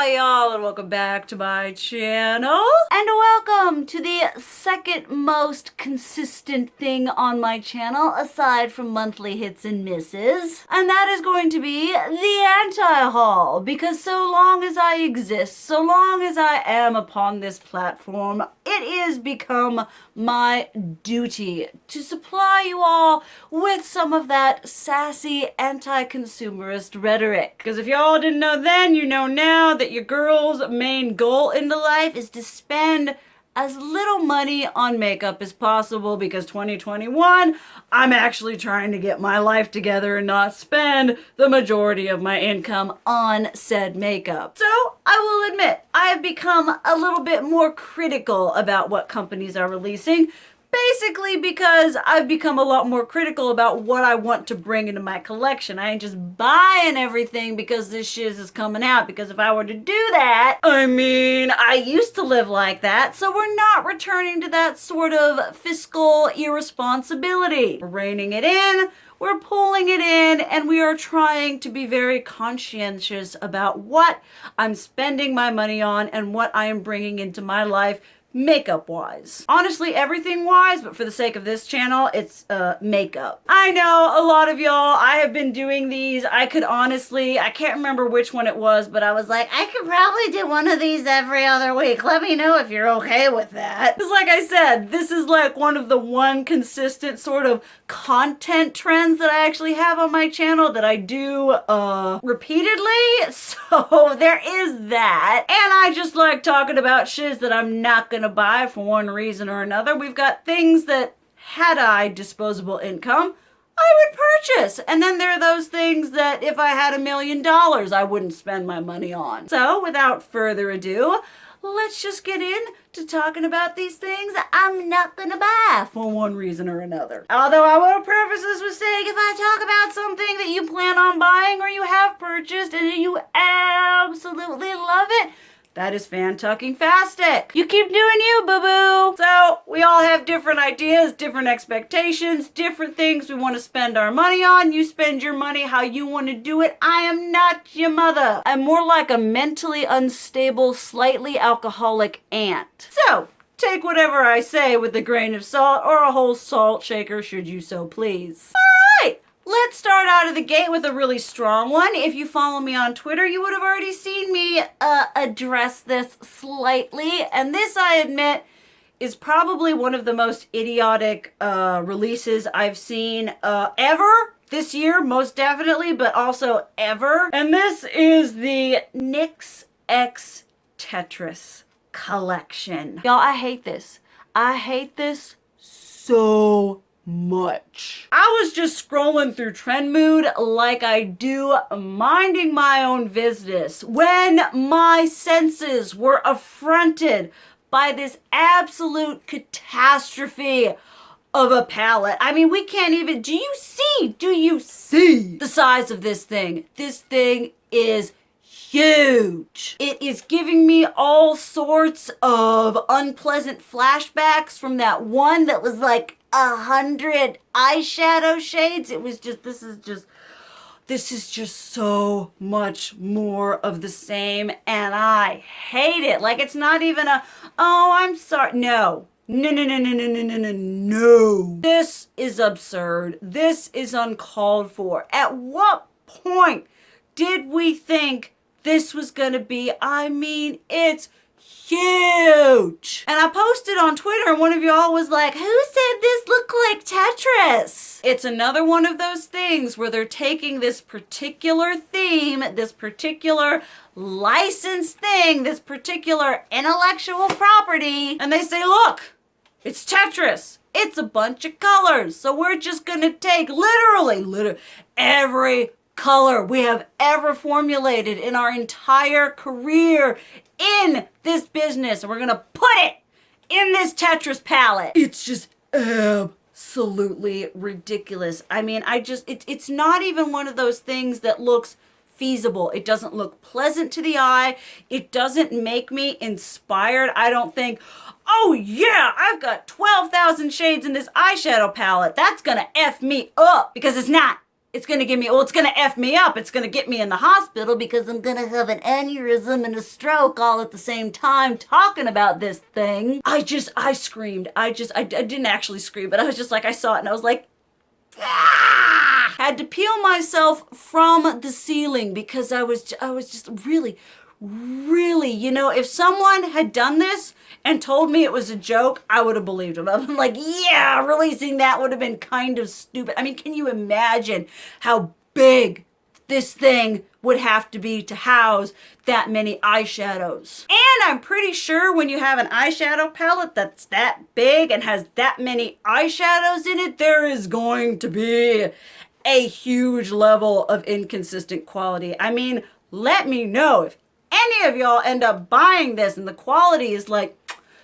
Hi y'all, and welcome back to my channel. And welcome to the second most consistent thing on my channel, aside from monthly hits and misses. And that is going to be the anti-haul, because so long as I exist, so long as I am upon this platform, it is become my duty to supply you all with some of that sassy anti-consumerist rhetoric. Because if y'all didn't know then, you know now that your girl's main goal in the life is to spend as little money on makeup as possible, because 2021, I'm actually trying to get my life together and not spend the majority of my income on said makeup. So I will admit, I have become a little bit more critical about what companies are releasing, basically because I've become a lot more critical about what I want to bring into my collection. I ain't just buying everything because this shiz is coming out, because if I were to do that, I used to live like that, so we're not returning to that sort of fiscal irresponsibility. We're reining it in, we're pulling it in, and we are trying to be very conscientious about what I'm spending my money on and what I am bringing into my life makeup wise. Honestly, everything wise, but for the sake of this channel, it's makeup. I know a lot of y'all, I have been doing these. I can't remember which one it was, but I was like, I could probably do one of these every other week. Let me know if you're okay with that. Because like I said, this is like one of the consistent sort of content trends that I actually have on my channel that I do repeatedly. So there is that. And I just like talking about shiz that I'm not gonna buy for one reason or another. We've got things that, had I disposable income, I would purchase. And then there are those things that if I had $1 million, I wouldn't spend my money on. So without further ado, let's just get into talking about these things I'm not gonna buy for one reason or another. Although I will preface this with saying, if I talk about something that you plan on buying or you have purchased and you absolutely love it, that is fantuckingfastic. You keep doing you, boo-boo. So we all have different ideas, different expectations, different things we want to spend our money on. You spend your money how you want to do it. I am not your mother. I'm more like a mentally unstable, slightly alcoholic aunt. So take whatever I say with a grain of salt or a whole salt shaker should you so please. All right. Let's start out of the gate with a really strong one. If you follow me on Twitter, you would have already seen me address this slightly. And this, I admit, is probably one of the most idiotic releases I've seen ever. This year, most definitely, but also ever. And this is the NYX Tetris collection. Y'all, I hate this. I hate this so much. I was just scrolling through Trend Mood like I do, minding my own business, when my senses were affronted by this absolute catastrophe of a palette. I mean, we can't even, do you see the size of this thing? This thing is huge. It is giving me all sorts of unpleasant flashbacks from that one that was like 100 eyeshadow shades. It was just, this is just so much more of the same, and I hate it. Like, it's not even a, oh, I'm sorry. No. No. This is absurd. This is uncalled for. At what point did we think this was gonna be, it's huge. And I posted on Twitter and one of y'all was like, who said this looked like Tetris? It's another one of those things where they're taking this particular theme, this particular licensed thing, this particular intellectual property, and they say, look, it's Tetris. It's a bunch of colors. So we're just gonna take literally every color we have ever formulated in our entire career in this business, and we're gonna put it in this Tetris palette. It's just absolutely ridiculous. I mean, it's not even one of those things that looks feasible. It doesn't look pleasant to the eye. It doesn't make me inspired. I don't think, oh yeah, I've got 12,000 shades in this eyeshadow palette. That's gonna F me up, because it's not. it's gonna give me, well, it's gonna F me up. It's gonna get me in the hospital because I'm gonna have an aneurysm and a stroke all at the same time talking about this thing. I screamed. I didn't actually scream, but I was just like, I saw it and I was like, ah! Had to peel myself from the ceiling because I was just really, you know, if someone had done this and told me it was a joke, I would have believed him. I'm like, yeah, releasing that would have been kind of stupid. I mean, can you imagine how big this thing would have to be to house that many eyeshadows? And I'm pretty sure when you have an eyeshadow palette that's that big and has that many eyeshadows in it, there is going to be a huge level of inconsistent quality. I mean, let me know if any of y'all end up buying this and the quality is like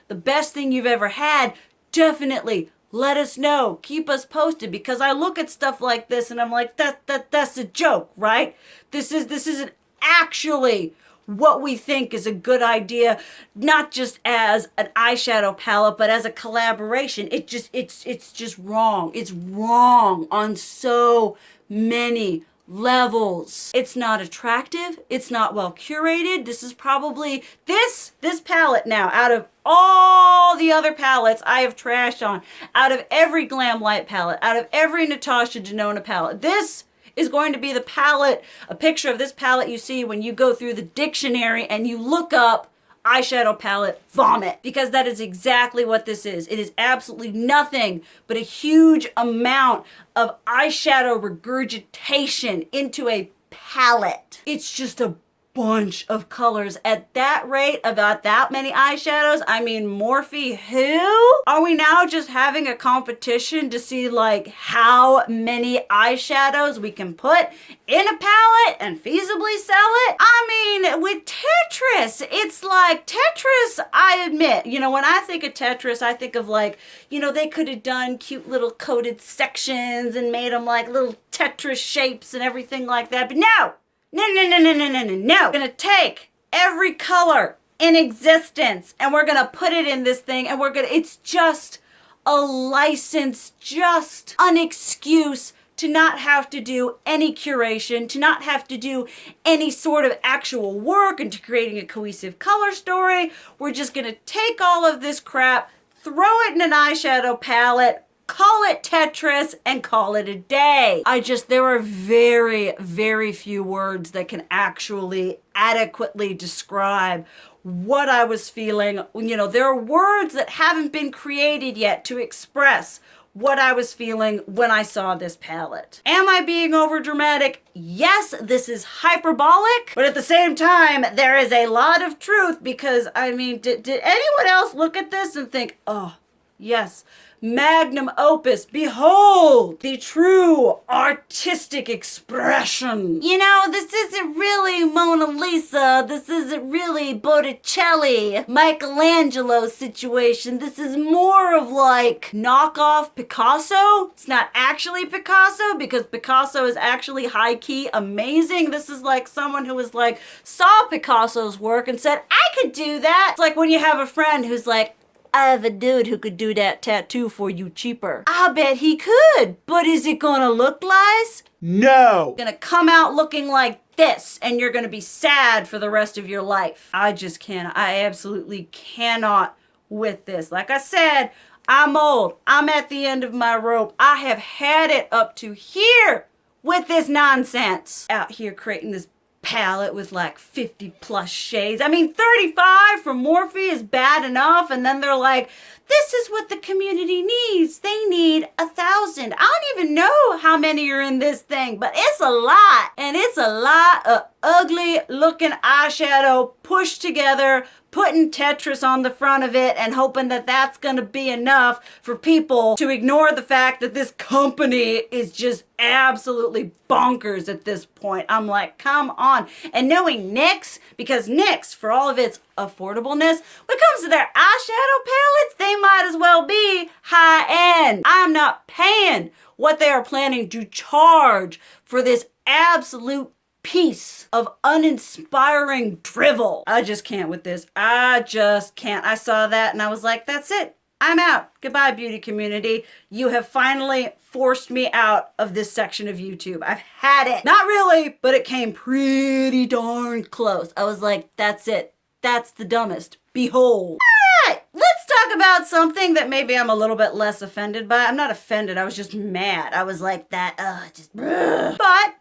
the best thing you've ever had. Definitely let us know. Keep us posted, because I look at stuff like this and I'm like, that's a joke, right? This isn't actually what we think is a good idea, not just as an eyeshadow palette, but as a collaboration. It's just wrong. It's wrong on so many levels. It's not attractive. It's not well curated. This is probably this palette now, out of all the other palettes I have trashed on, out of every Glam Light palette, out of every Natasha Denona palette, this is going to be the palette, a picture of this palette you see when you go through the dictionary and you look up eyeshadow palette vomit, because that is exactly what this is. It is absolutely nothing but a huge amount of eyeshadow regurgitation into a palette. It's just a bunch of colors at that rate, about that many eyeshadows. I mean, Morphe, who? Are we now just having a competition to see like how many eyeshadows we can put in a palette and feasibly sell it? I mean, with Tetris, it's like Tetris, I admit, you know, when I think of Tetris, I think of like, you know, they could have done cute little coded sections and made them like little Tetris shapes and everything like that, but no. We're gonna take every color in existence and we're gonna put it in this thing, and it's just a license, just an excuse to not have to do any curation, to not have to do any sort of actual work into creating a cohesive color story. We're just gonna take all of this crap, throw it in an eyeshadow palette, call it Tetris, and call it a day. There are very, very few words that can actually adequately describe what I was feeling. You know, there are words that haven't been created yet to express what I was feeling when I saw this palette. Am I being over dramatic? Yes, this is hyperbolic, but at the same time, there is a lot of truth, because I mean, did anyone else look at this and think, oh, yes, magnum opus, behold the true artistic expression. You know, this isn't really Mona Lisa, this isn't really Botticelli, Michelangelo situation. This is more of like knockoff Picasso. It's not actually Picasso, because Picasso is actually high-key amazing. This is like someone who was like, saw Picasso's work and said, I could do that. It's like when you have a friend who's like, I have a dude who could do that tattoo for you cheaper. I bet he could, but is it gonna look nice? No. It's gonna come out looking like this, and you're gonna be sad for the rest of your life. I just can't. I absolutely cannot with this. Like I said, I'm old. I'm at the end of my rope. I have had it up to here with this nonsense. Out here creating this palette with like 50 plus shades. I mean, 35 from Morphe is bad enough, and then they're like, this is what the community needs. They need 1,000. I don't even know how many are in this thing, but it's a lot. And it's a lot of ugly looking eyeshadow pushed together, putting Tetris on the front of it and hoping that that's gonna be enough for people to ignore the fact that this company is just absolutely bonkers at this point. I'm like, come on. And knowing NYX, because NYX, for all of its affordableness, when it comes to their eyeshadow palettes, they might as well be high end. I'm not paying what they are planning to charge for this absolute piece of uninspiring drivel. I just can't with this. I just can't. I saw that and I was like, that's it. I'm out. Goodbye, beauty community. You have finally forced me out of this section of YouTube. I've had it. Not really, but it came pretty darn close. I was like, that's it. That's the dumbest. Behold. All right, let's talk about something that maybe I'm a little bit less offended by. I'm not offended. I was just mad. I was like that, But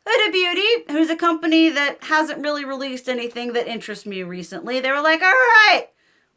Huda Beauty, who's a company that hasn't really released anything that interests me recently, they were like, all right,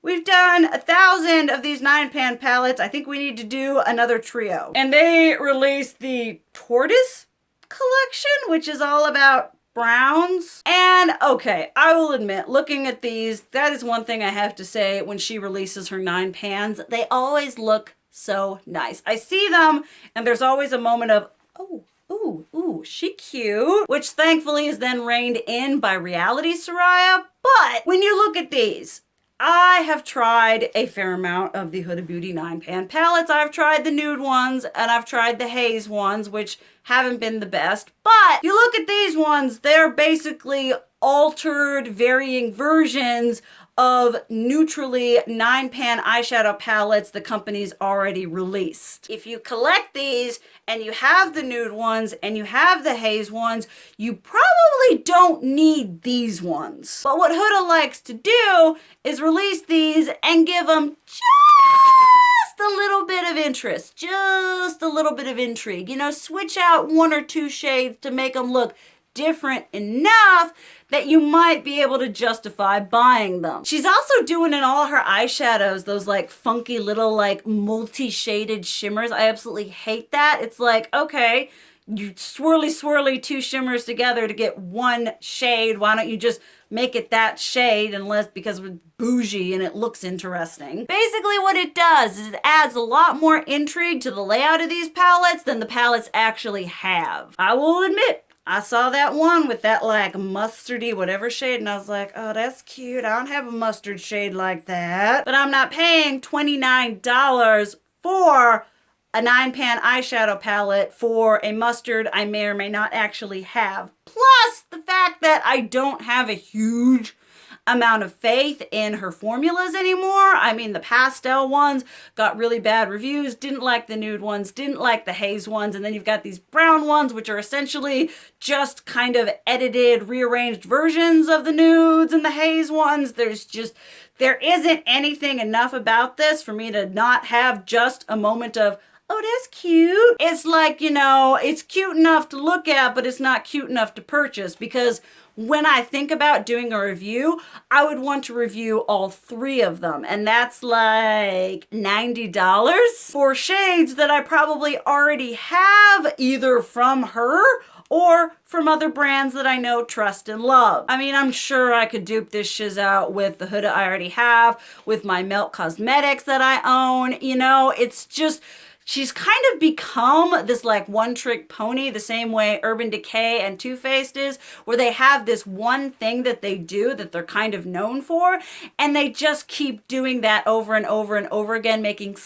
we've done 1,000 of these 9-pan palettes. I think we need to do another trio. And they released the Tortoise collection, which is all about browns. And okay, I will admit, looking at these, that is one thing I have to say when she releases her 9 pans. They always look so nice. I see them and there's always a moment of, oh, ooh, she cute, which thankfully is then reined in by reality Soraya. But when you look at these, I have tried a fair amount of the Huda Beauty 9-pan palettes. I've tried the nude ones and I've tried the haze ones, which haven't been the best. But you look at these ones, they're basically altered, varying versions of neutrally 9-pan eyeshadow palettes the company's already released. If you collect these and you have the nude ones and you have the haze ones, you probably don't need these ones. But what Huda likes to do is release these and give them just a little bit of interest, just a little bit of intrigue. You know, switch out 1 or 2 shades to make them look different enough that you might be able to justify buying them. She's also doing in all her eyeshadows those like funky little like multi-shaded shimmers. I absolutely hate that. It's like, okay, you swirly 2 shimmers together to get 1 shade. Why don't you just make it that shade, unless because it's bougie and it looks interesting. Basically what it does is it adds a lot more intrigue to the layout of these palettes than the palettes actually have. I will admit, I saw that one with that like mustardy whatever shade and I was like, oh, that's cute. I don't have a mustard shade like that. But I'm not paying $29 for a 9-pan eyeshadow palette for a mustard I may or may not actually have. Plus the fact that I don't have a huge amount of faith in her formulas anymore. I mean, the pastel ones got really bad reviews, didn't like the nude ones, didn't like the haze ones, and then you've got these brown ones, which are essentially just kind of edited, rearranged versions of the nudes and the haze ones. There isn't anything enough about this for me to not have just a moment of, oh, that's cute. It's like, you know, it's cute enough to look at, but it's not cute enough to purchase, because when I think about doing a review, I would want to review all 3 of them. And that's like $90 for shades that I probably already have either from her or from other brands that I know, trust, and love. I mean, I'm sure I could dupe this shiz out with the Huda I already have, with my Melt Cosmetics that I own. You know, it's just, she's kind of become this like one-trick pony, the same way Urban Decay and Too Faced is, where they have this one thing that they do that they're kind of known for, and they just keep doing that over and over and over again, making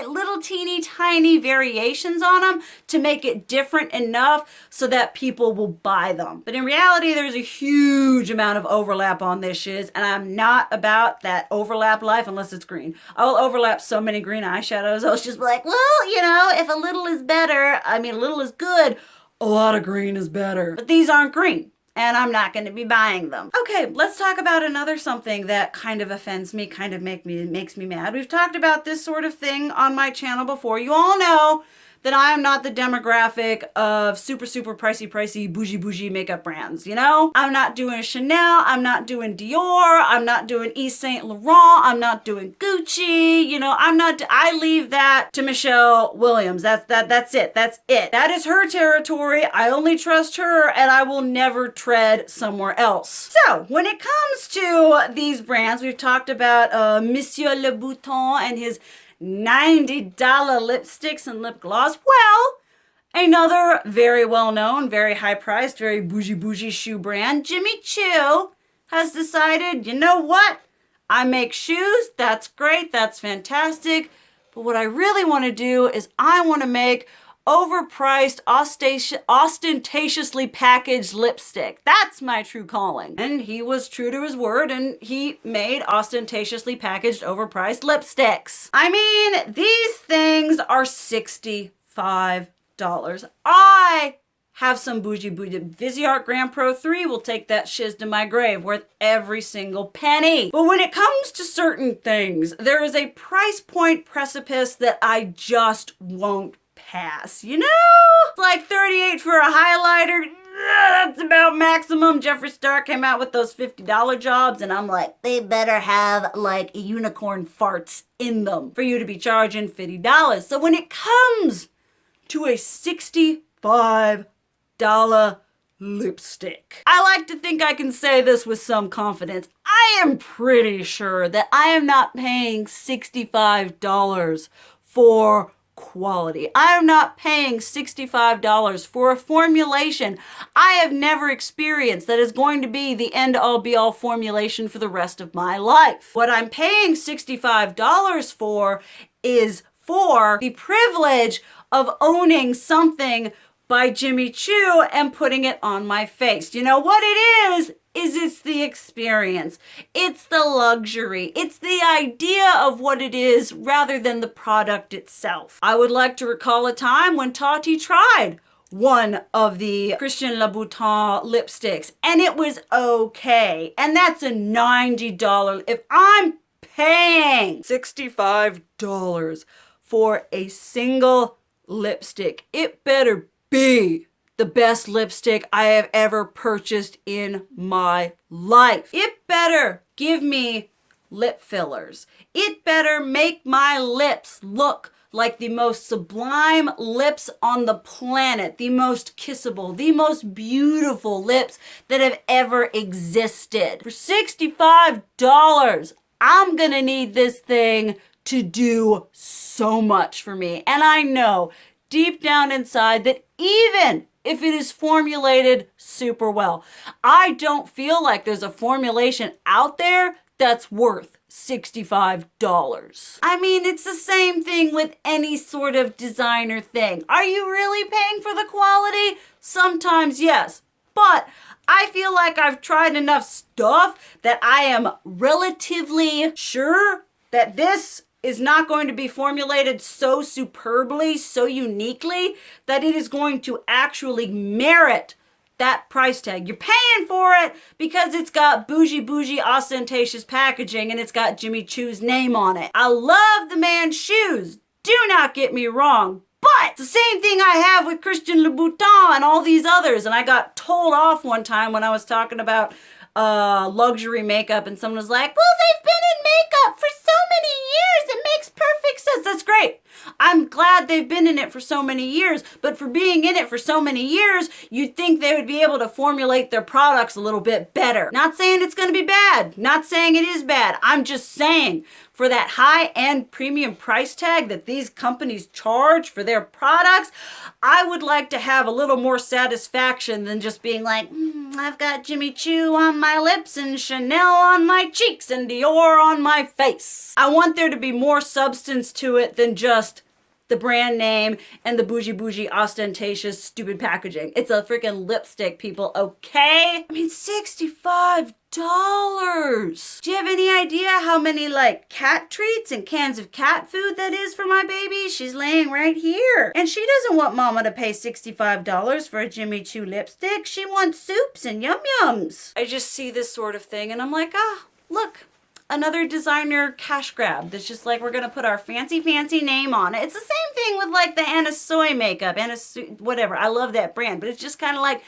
little teeny tiny variations on them to make it different enough so that people will buy them. But in reality, there's a huge amount of overlap on this shiz, and I'm not about that overlap life unless it's green. I will overlap so many green eyeshadows. I was just like, well, you know, if a little is better, I mean, a little is good, a lot of green is better. But these aren't green, and I'm not going to be buying them. Okay, let's talk about another something that kind of offends me, kind of makes me mad. We've talked about this sort of thing on my channel before. You all know that I am not the demographic of super pricey, bougie makeup brands, you know? I'm not doing Chanel, I'm not doing Dior, I'm not doing Yves Saint Laurent, I'm not doing Gucci, you know, I leave that to Michelle Williams. That's it. That is her territory. I only trust her, and I will never tread somewhere else. So, when it comes to these brands, we've talked about Monsieur Le Bouton and his $90 lipsticks and lip gloss. Well, another very well-known, very high-priced, very bougie shoe brand, Jimmy Choo, has decided, you know what? I make shoes. That's great. That's fantastic. But what I really want to do is I want to make overpriced, ostentatiously packaged lipstick. That's my true calling. And he was true to his word, and he made ostentatiously packaged, overpriced lipsticks. I mean, these things are $65. I have some bougie. Viseart Grand Pro 3 will take that shiz to my grave, worth every single penny. But when it comes to certain things, there is a price point precipice that I just won't pass, you know? Like $38 for a highlighter, that's about maximum. Jeffree Star came out with those $50 jobs, and I'm like, they better have like unicorn farts in them for you to be charging $50. So when it comes to a $65 lipstick, I like to think I can say this with some confidence. I am pretty sure that I am not paying $65 for quality. I am not paying $65 for a formulation I have never experienced that is going to be the end-all be-all formulation for the rest of my life. What I'm paying $65 for is for the privilege of owning something by Jimmy Choo and putting it on my face. You know what it is it's the experience. It's the luxury. It's the idea of what it is rather than the product itself. I would like to recall a time when Tarte tried one of the Christian Louboutin lipsticks and it was okay. And that's a $90. If I'm paying $65 for a single lipstick, it better be the best lipstick I have ever purchased in my life. It better give me lip fillers. It better make my lips look like the most sublime lips on the planet, the most kissable, the most beautiful lips that have ever existed. For $65, I'm gonna need this thing to do so much for me. And I know deep down inside that even if it is formulated super well, I don't feel like there's a formulation out there that's worth $65. I mean, it's the same thing with any sort of designer thing. Are you really paying for the quality? Sometimes yes, but I feel like I've tried enough stuff that I am relatively sure that this is not going to be formulated so superbly, so uniquely, that it is going to actually merit that price tag. You're paying for it because it's got bougie, ostentatious packaging and it's got Jimmy Choo's name on it. I love the man's shoes. Do not get me wrong. But it's the same thing I have with Christian Louboutin and all these others. And I got told off one time when I was talking about luxury makeup, and someone was like, well, they've been in makeup for so many years. It makes perfect sense. That's great. I'm glad they've been in it for so many years, but for being in it for so many years, you'd think they would be able to formulate their products a little bit better. Not saying it's going to be bad. Not saying it is bad. I'm just saying for that high-end premium price tag that these companies charge for their products, I would like to have a little more satisfaction than just being like, I've got Jimmy Choo on my lips and Chanel on my cheeks and Dior on my face. I want there to be more substance to it than just the brand name and the bougie, ostentatious, stupid packaging. It's a freaking lipstick, people, okay? I mean, $65. Do you have any idea how many, like, cat treats and cans of cat food that is for my baby? She's laying right here. And she doesn't want mama to pay $65 for a Jimmy Choo lipstick. She wants soups and yum-yums. I just see this sort of thing and I'm like, look. Another designer cash grab that's just like, we're gonna put our fancy name on it. It's the same thing with like the Anna Soy makeup, whatever. I love that brand, but it's just kind of like,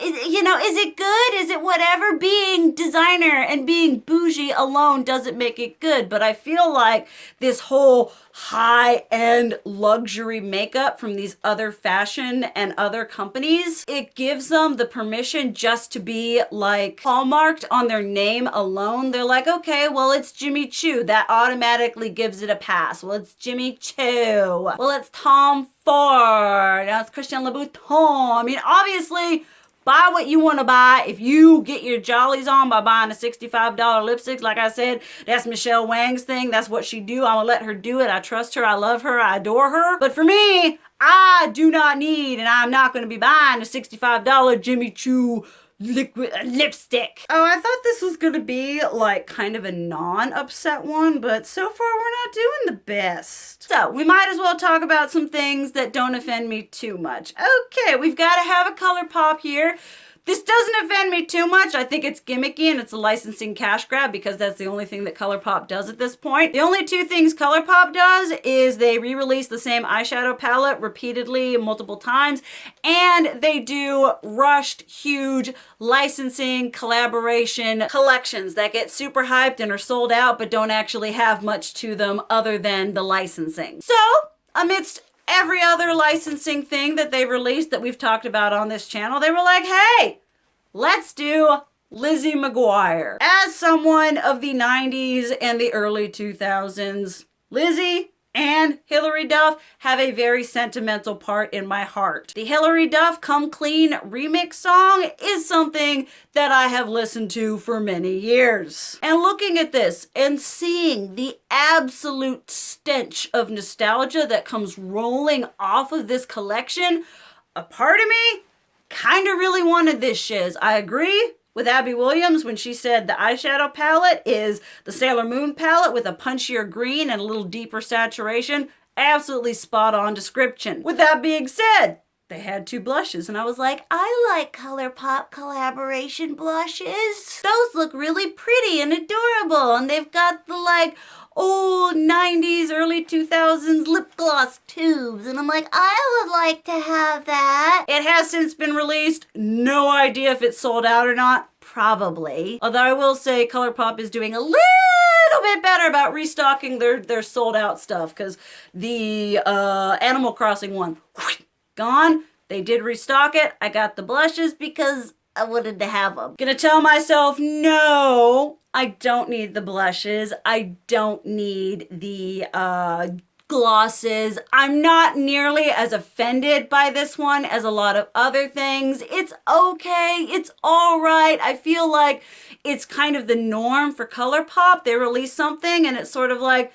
is it good? Is it whatever? Being designer and being bougie alone doesn't make it good. But I feel like this whole high-end luxury makeup from these other fashion and other companies, it gives them the permission just to be like hallmarked on their name alone. They're like, okay, well, it's Jimmy Choo. That automatically gives it a pass. Well, it's Jimmy Choo. Well, it's Tom Ford. Now it's Christian Louboutin. I mean, obviously, buy what you want to buy. If you get your jollies on by buying a $65 lipstick, like I said, that's Michelle Wang's thing. That's what she do. I'm going to let her do it. I trust her. I love her. I adore her. But for me, I do not need, and I'm not going to be buying a $65 Jimmy Choo liquid lipstick. Oh, I thought this was gonna be like kind of a non-upset one, but so far we're not doing the best. So we might as well talk about some things that don't offend me too much. Okay, we've got to have a Colourpop here. This doesn't offend me too much. I think it's gimmicky and it's a licensing cash grab because that's the only thing that Colourpop does at this point. The only two things Colourpop does is they re-release the same eyeshadow palette repeatedly multiple times, and they do rushed, huge licensing collaboration collections that get super hyped and are sold out but don't actually have much to them other than the licensing. So, amidst every other licensing thing that they've released that we've talked about on this channel, they were like, hey, let's do Lizzie McGuire. As someone of the 90s and the early 2000s, Lizzie and Hilary Duff have a very sentimental part in my heart. The Hilary Duff Come Clean remix song is something that I have listened to for many years. And looking at this and seeing the absolute stench of nostalgia that comes rolling off of this collection, a part of me kind of really wanted this shiz. I agree with Abby Williams when she said the eyeshadow palette is the Sailor Moon palette with a punchier green and a little deeper saturation. Absolutely spot on description. With that being said, they had two blushes and I was like, I like Colourpop collaboration blushes. Those look really pretty and adorable, and they've got the like old 90s, early 2000s lip gloss tubes, and I'm like, I would like to have that. It has since been released. No idea if it's sold out or not. Probably. Although I will say Colourpop is doing a little bit better about restocking their sold out stuff, because the Animal Crossing one, gone. They did restock it. I got the blushes because I wanted to have them. Gonna tell myself, no, I don't need the blushes. I don't need the glosses. I'm not nearly as offended by this one as a lot of other things. It's okay. It's all right. I feel like it's kind of the norm for Colourpop. They release something and it's sort of like,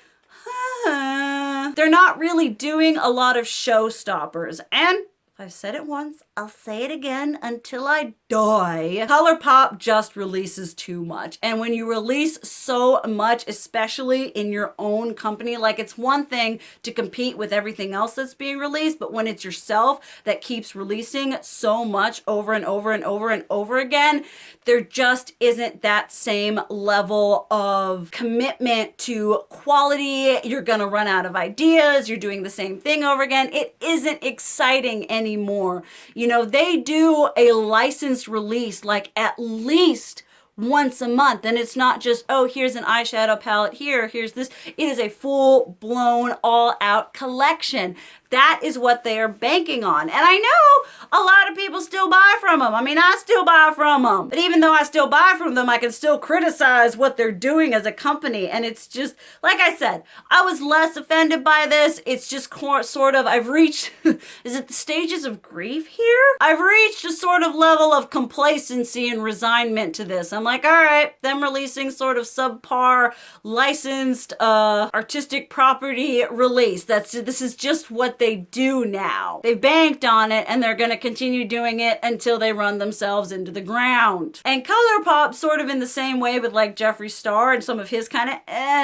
they're not really doing a lot of showstoppers. And I've said it once, I'll say it again until I die. Colourpop just releases too much. And when you release so much, especially in your own company, like it's one thing to compete with everything else that's being released, but when it's yourself that keeps releasing so much over and over and over and over again, there just isn't that same level of commitment to quality. You're gonna run out of ideas. You're doing the same thing over again. It isn't exciting anymore. You know, they do a licensed release like at least once a month, and it's not just, oh, here's an eyeshadow palette here, here's this. It is a full-blown, all-out collection. That is what they are banking on. And I know a lot of people still buy from them. I mean, I still buy from them. But even though I still buy from them, I can still criticize what they're doing as a company. And it's just, like I said, I was less offended by this. It's just sort of, I've reached, is it the stages of grief here? I've reached a sort of level of complacency and resignment to this. I'm like, all right, them releasing sort of subpar licensed artistic property release. This is just what they do now. They've banked on it and they're going to continue doing it until they run themselves into the ground. And Colourpop, sort of in the same way with like Jeffree Star and some of his kind of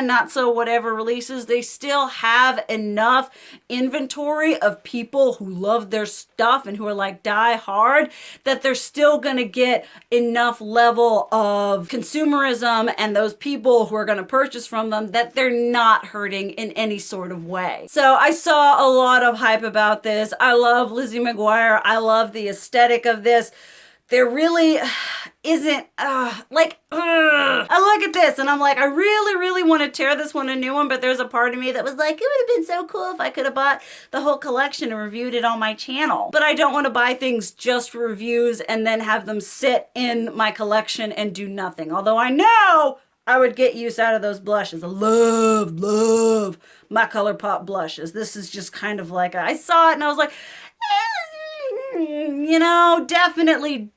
not so whatever releases, they still have enough inventory of people who love their stuff and who are like die hard that they're still going to get enough level of consumerism and those people who are going to purchase from them that they're not hurting in any sort of way. So I saw a lot of hype about this. I love Lizzie McGuire. I love the aesthetic of this. There really isn't, I look at this and I'm like, I really, really want to tear this one a new one, but there's a part of me that was like, it would have been so cool if I could have bought the whole collection and reviewed it on my channel. But I don't want to buy things just for reviews and then have them sit in my collection and do nothing. Although I know I would get use out of those blushes. I love my Colourpop blushes. This is just kind of like, I saw it and I was like, you know, definitely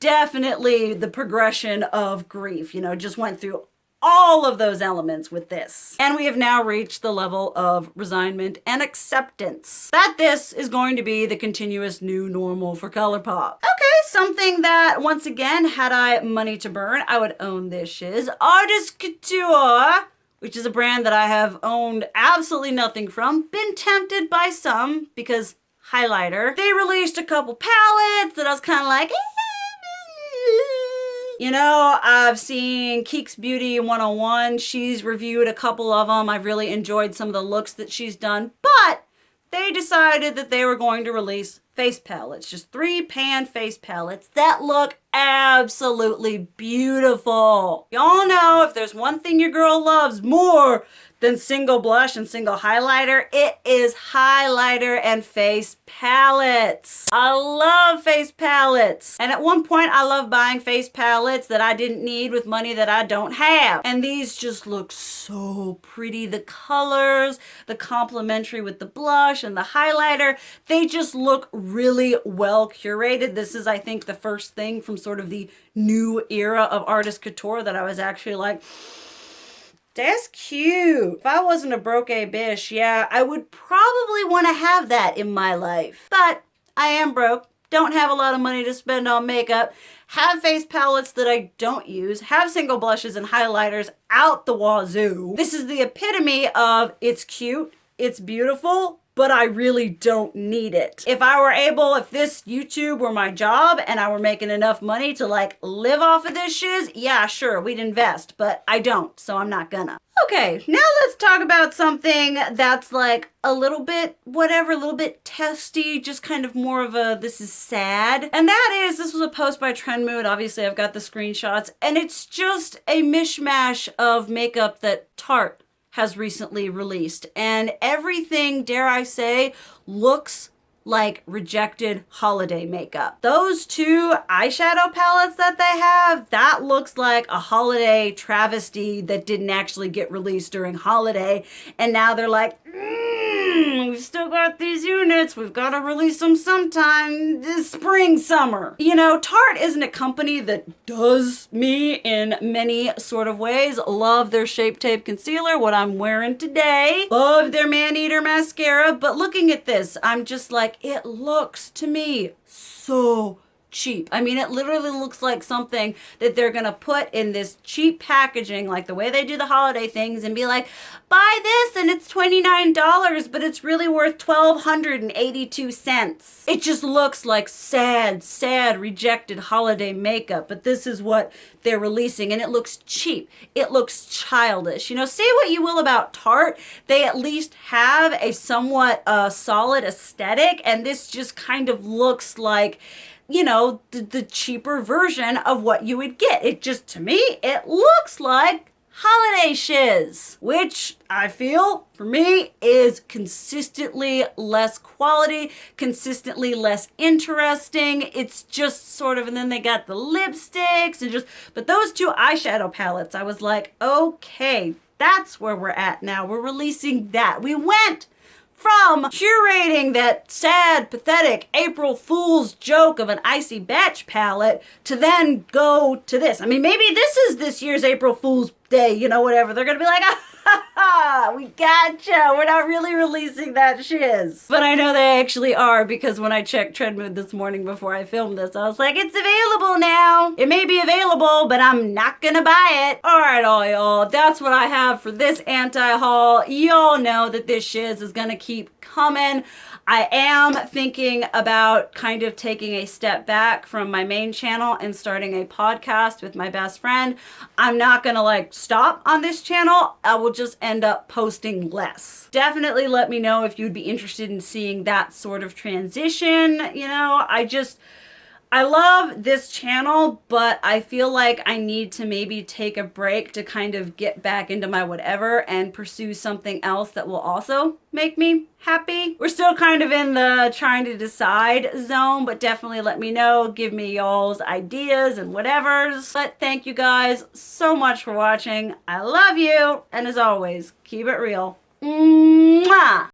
the progression of grief, you know, just went through all of those elements with this. And we have now reached the level of resignment and acceptance that this is going to be the continuous new normal for Colourpop. Okay, something that, once again, had I money to burn, I would own this shiz. Artist Couture, which is a brand that I have owned absolutely nothing from, been tempted by some because highlighter. They released a couple palettes that I was kind of like, you know, I've seen Geeks Beauty 101. She's reviewed a couple of them. I've really enjoyed some of the looks that she's done, but they decided that they were going to release face palettes, just 3 pan face palettes that look absolutely beautiful. Y'all know if there's one thing your girl loves more than single blush and single highlighter, it is highlighter and face palettes. I love face palettes. And at one point I loved buying face palettes that I didn't need with money that I don't have. And these just look so pretty. The colors, the complementary with the blush and the highlighter, they just look really well curated. This is, I think, the first thing from sort of the new era of artist couture that I was actually like, that's cute. If I wasn't a broke bitch, yeah, I would probably want to have that in my life. But I am broke, don't have a lot of money to spend on makeup, have face palettes that I don't use, have single blushes and highlighters out the wazoo. This is the epitome of it's cute, it's beautiful, but I really don't need it. If I were able, if this YouTube were my job and I were making enough money to like live off of this shiz, yeah, sure, we'd invest, but I don't, so I'm not gonna. Okay, now let's talk about something that's like a little bit, whatever, a little bit testy, just kind of more of a, this is sad. And that is, this was a post by Trend Mood. Obviously I've got the screenshots, and it's just a mishmash of makeup that Tarte has recently released, and everything, dare I say, looks like rejected holiday makeup. Those 2 eyeshadow palettes that they have, that looks like a holiday travesty that didn't actually get released during holiday, and now they're like, we've still got these units, we've got to release them sometime this spring, summer. You know, Tarte isn't a company that does me in many sort of ways. Love their Shape Tape Concealer, what I'm wearing today. Love their Man-Eater Mascara, but looking at this, I'm just like, it looks to me so cheap. I mean, it literally looks like something that they're gonna put in this cheap packaging, like the way they do the holiday things, and be like, buy this and it's $29, but it's really worth $1,282. It just looks like sad, sad, rejected holiday makeup, but this is what they're releasing, and it looks cheap. It looks childish. You know, say what you will about Tarte, they at least have a somewhat solid aesthetic, and this just kind of looks like, you know, the cheaper version of what you would get. It just, to me, it looks like holiday shiz, which I feel, for me, is consistently less quality, consistently less interesting. It's just sort of, and then they got the lipsticks and just, but those 2 eyeshadow palettes, I was like, okay, that's where we're at now. We're releasing that. We went from curating that sad, pathetic April Fool's joke of an Icy Batch palette to then go to this. I mean, maybe this is this year's April Fool's Day, you know, whatever. They're gonna be like, we gotcha. We're not really releasing that shiz. But I know they actually are, because when I checked Trend Mood this morning before I filmed this, I was like, it's available now. It may be available, but I'm not gonna buy it. All right, all y'all, that's what I have for this anti-haul. Y'all know that this shiz is gonna keep coming. I am thinking about kind of taking a step back from my main channel and starting a podcast with my best friend. I'm not gonna like stop on this channel. I will just end up posting less. Definitely let me know if you'd be interested in seeing that sort of transition. You know, I love this channel, but I feel like I need to maybe take a break to kind of get back into my whatever and pursue something else that will also make me happy. We're still kind of in the trying to decide zone, but definitely let me know. Give me y'all's ideas and whatevers. But thank you guys so much for watching. I love you. And as always, keep it real. Mwah!